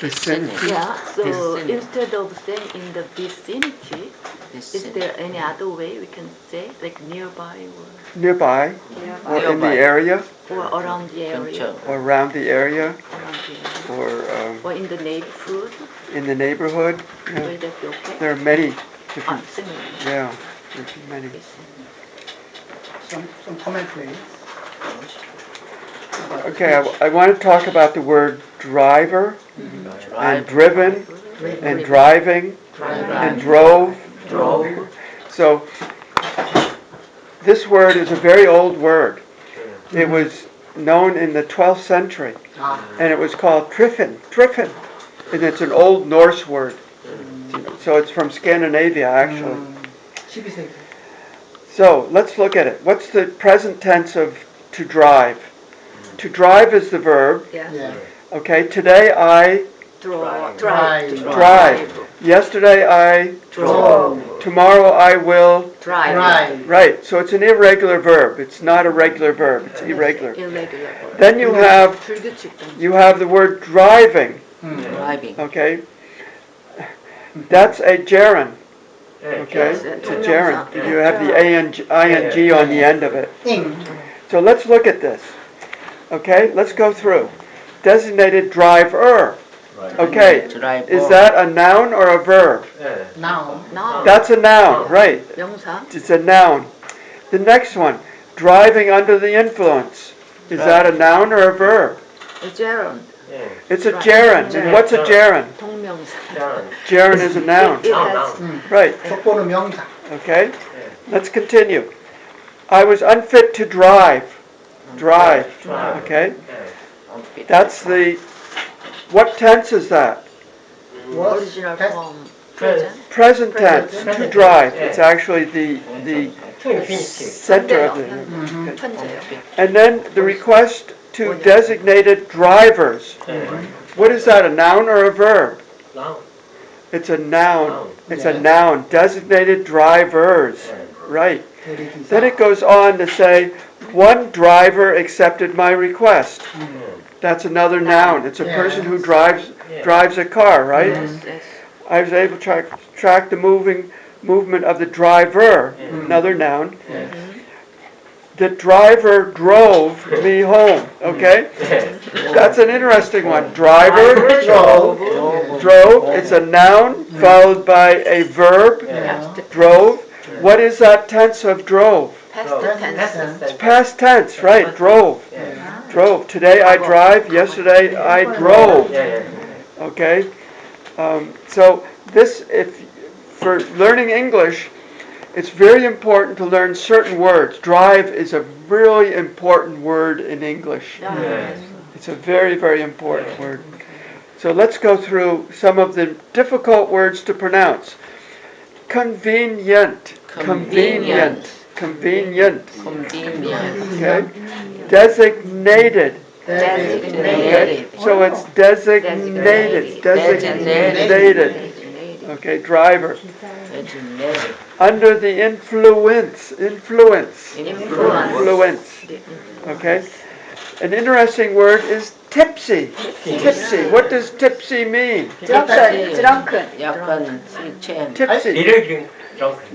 Vicinity. Yeah, so Vicinity. instead of saying in the vicinity, is there any other way we can say, like nearby Nearby, or in the Nearby. area, or around the area? 근처. or around the area, Around the area. or Or in the neighborhood? in the neighborhood. Yeah. Will that be okay? There are many Ah, different. similar. Yeah, there's many. Vicinity. Some comment, please. About the Okay, speech. I want to talk about the word driver and driven and driving and drove. Drove. So this word is a very old word. It was known in the 12th century, Ah, and it was called Triffin, and it's an old Norse word. So it's from Scandinavia, actually. 12세기. So let's look at it. What's the present tense of to drive? To drive is the verb. Yeah. Yeah. Okay, today I Drive. drive. Yesterday I drove. tomorrow I will. Drive. Drive. Right, so it's an irregular verb. It's not a regular verb. It's irregular. Irregular. Then you have the word driving. Driving. Okay, that's a gerund. Okay, Yes, it's a 동명사. gerund. You have the ing on the end of it. ing. So let's look at this. Okay, let's go through. Designated driver. Okay, Driver. is that a noun or a verb? Now. Noun. That's a noun, right. 명사. It's a noun. The next one, driving under the influence. Is that a noun or a verb? gerund. It's a gerund. And what's a gerund? 동명사. Gerund is a noun. It has Right, 속보는 명사. okay. Let's continue. I was unfit to drive. Drive, okay. That's the, what tense is that? Was original past form. Present. Present tense, to drive. It's actually the center of the. 현재요. And then the request to designated drivers. What is that, a noun or a verb? It's a noun. It's a noun. Designated drivers. Right. Then it goes on to say, one driver accepted my request. That's another noun. It's a person who drives a car, right? Yes, yes. I was able to track the movement of the driver, another noun. The driver drove me home, okay? That's an interesting one. Driver drove. It's a noun followed by a verb, drove. What is that tense of drove? Past tense. It's past tense, right? Drove. Drove. Today I drive. Yesterday I drove. Okay? So this, if for learning English, it's very important to learn certain words. Drive is a really important word in English. It's a very, very important word. So let's go through some of the difficult words to pronounce. Convenient. Convenient. Convenient. Okay? Designated. Okay? So it's designated. Designated. Okay, driver. Under the influence. Influence. Okay? An interesting word is tipsy. Tipsy. What does tipsy mean? Drunken. 약간 술 취한. Tipsy.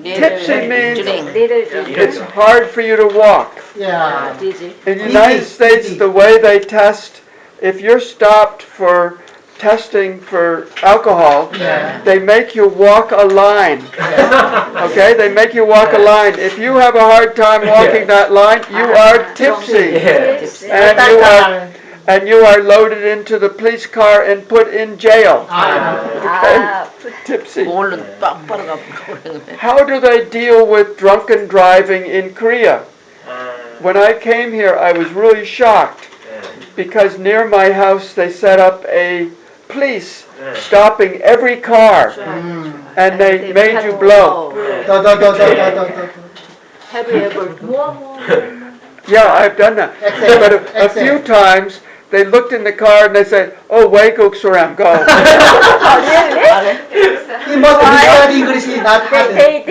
Tipsy means- Little drunken. It's hard for you to walk. Yeah. Dizzy. In the United States, the way they test, if you're stopped for testing for alcohol, they make you walk a line. Okay? They make you walk a line. If you have a hard time walking that line, you are tipsy. And you are loaded into the police car and put in jail. Okay? Tipsy. 볼은 빡 빨아가지고. How do they deal with drunken driving in Korea? When I came here, I was really shocked because near my house they set up a police stopping every car and they made you blow. Have you ever? Yeah, I've done that. But a few times they looked in the car and they said, "Oh, 외국 사람, go." He must be studying English, not hard. They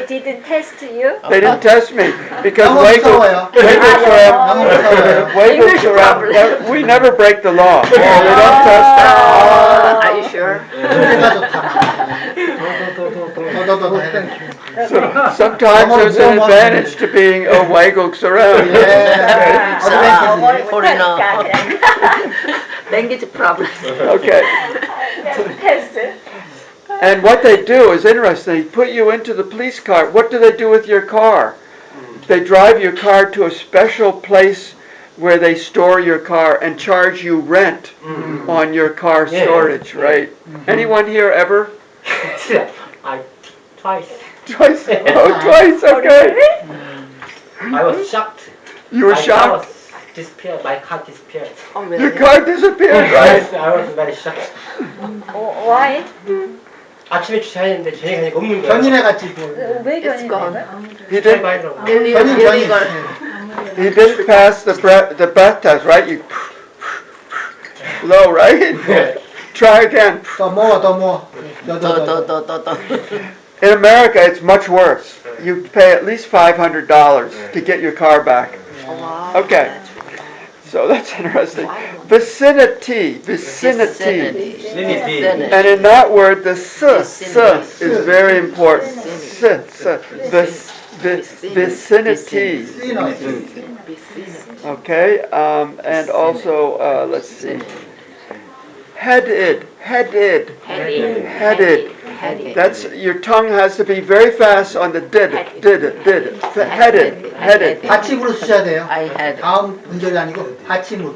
didn't test you? They didn't test me because 너무 무서워요. 너무 무서워요. 외국 사람, we never break the law. We don't test that. 더더더 해야 돼. Sometimes there's an advantage to being a 외국 around. 예. 자, 어드밴티지. 포리너. Language problem. Okay. And what they do is interesting. They put you into the police car. What do they do with your car? They drive your car to a special place where they store your car and charge you rent on your car storage, right? Anyone here ever? Twice. Twice? Oh, twice, okay. I was shocked. You were My car shocked? was disappeared. My car disappeared. Oh, Your really? car disappeared, right? Yes, I was very shocked. Why? 아침에 주차했는데 저녁에 없는 거예요. 견인해 갔지 뭘. 왜 It's gone. He 주차해 didn't, 봐야라고. 견인. Illegal. he didn't pass the breath test, right? You low, right? Try again. 더 모아 더 모아. 더더더더더. In America, it's much worse. You pay at least $500 to get your car back. Oh, wow. Okay. So that's interesting. Vicinity. And in that word, the s is very important. Vicinity. Vicinity. Okay. And also, let's see. Headed. Headed. That's, your tongue has to be very fast on the did. Headed. 받침으로 쓰셔야 돼요. I had. 다음 문절이 아니고 받침으로.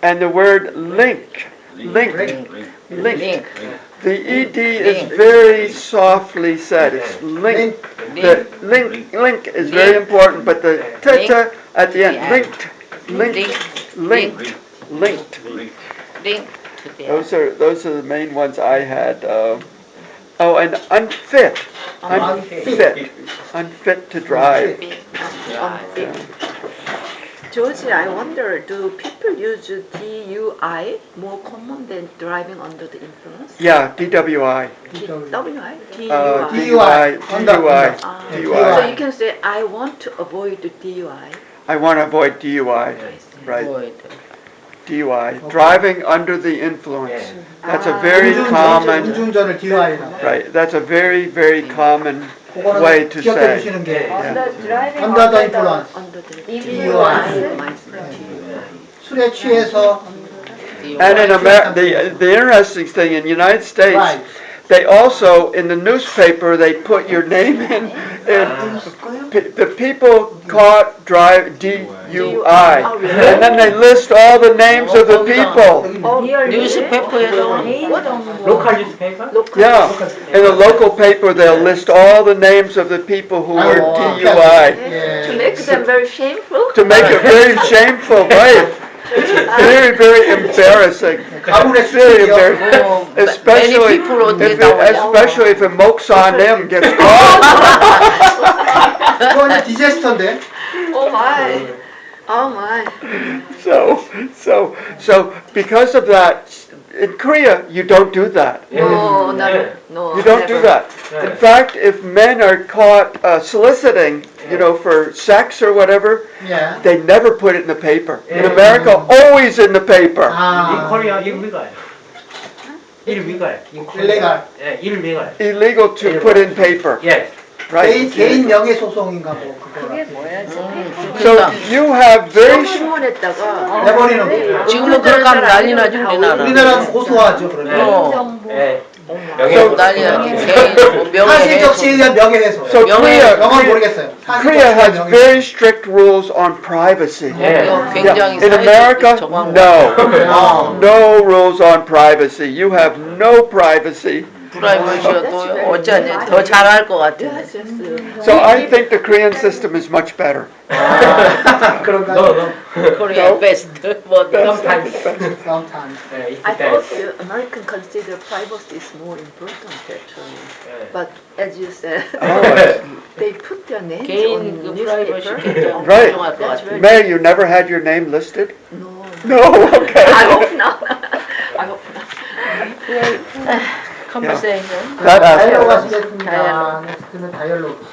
And the word link. Link. The ed is very softly said. It's link. The link is very important, but the ta at the end, linked. Link. Those are the main ones I had. Oh, and unfit. Unfit to drive. Georgie, I wonder, do people use DUI more common than driving under the influence? Yeah, DWI. DUI? DUI. DUI. Ah, DUI. so you can say, I want to avoid the DUI. I want to avoid DUI. Right. Void. DUI. Driving under the influence. That's a very Ah. common. 음주운전을 DUI라고. Right. That's a very, very common 그거는 way to 기억해 say. 주시는 게 Under driving under the influence. Under the influence. 술에 취해서 And in America, the interesting thing in the United States, Right. they also, in the newspaper, they put your name in. The people caught drive DUI. Oh, really? And then they list all the names of the people. 뉴스페퍼에도 Local newspaper? Yeah. In the local paper, they'll list all the names of the people who were Oh, DUI. To 예. make them very shameful. To make it very shameful, right? It's very, very embarrassing. 가물의 Very 수준이요. embarrassing. Especially especially if a 목사님 gets caught. 그거는 디제스터인데. Oh my. Oh my. So because of that, in Korea, you don't do that. No, never. No. You don't do never. that. In fact, if men are caught soliciting, for sex or whatever, 예. they never put it in the paper. In America, always in the paper. In 아. Korea, illegal. illegal. In Korea. illegal. 예, illegal. Illegal to put in paper, Yes. right? 개인 명예소송인가 뭐 그게 그거. 뭐야? So you have very 신문에다가 내버리는 거. 지금은 그렇게 하면 난리 나지, 우리나라. 우리나라는 고소하죠 그러면. 어. 예. 난리 나지. 개인 뭐 명예. 사실적시에 의한 명예훼손. So 영어는 모르겠어요. Korea 사실적시에 has 의한 very strict rules on privacy. 예. 굉장히 In America, 정황. no. No rules on privacy. You have no privacy. 프라이버시도 어쩌니 더 잘할 것 같아. Yes, yes. So I think the Korean system is much better. 그런가? No, no. 코리아 베스트. 뭐 Sometimes. Sometimes. 예, it I depends. thought the American consider privacy is more important actually. 예. But as you said, Oh, they put their names 개인 on 그 프라이버시 newspaper. 굉장히 Right. 중요할 것 같아. May, you never had your name listed? No. No, okay. I hope not. I hope not. 컨버세이션. That 다이얼로그 aspect. 하시겠습니다. 넥스트는 다이얼로그.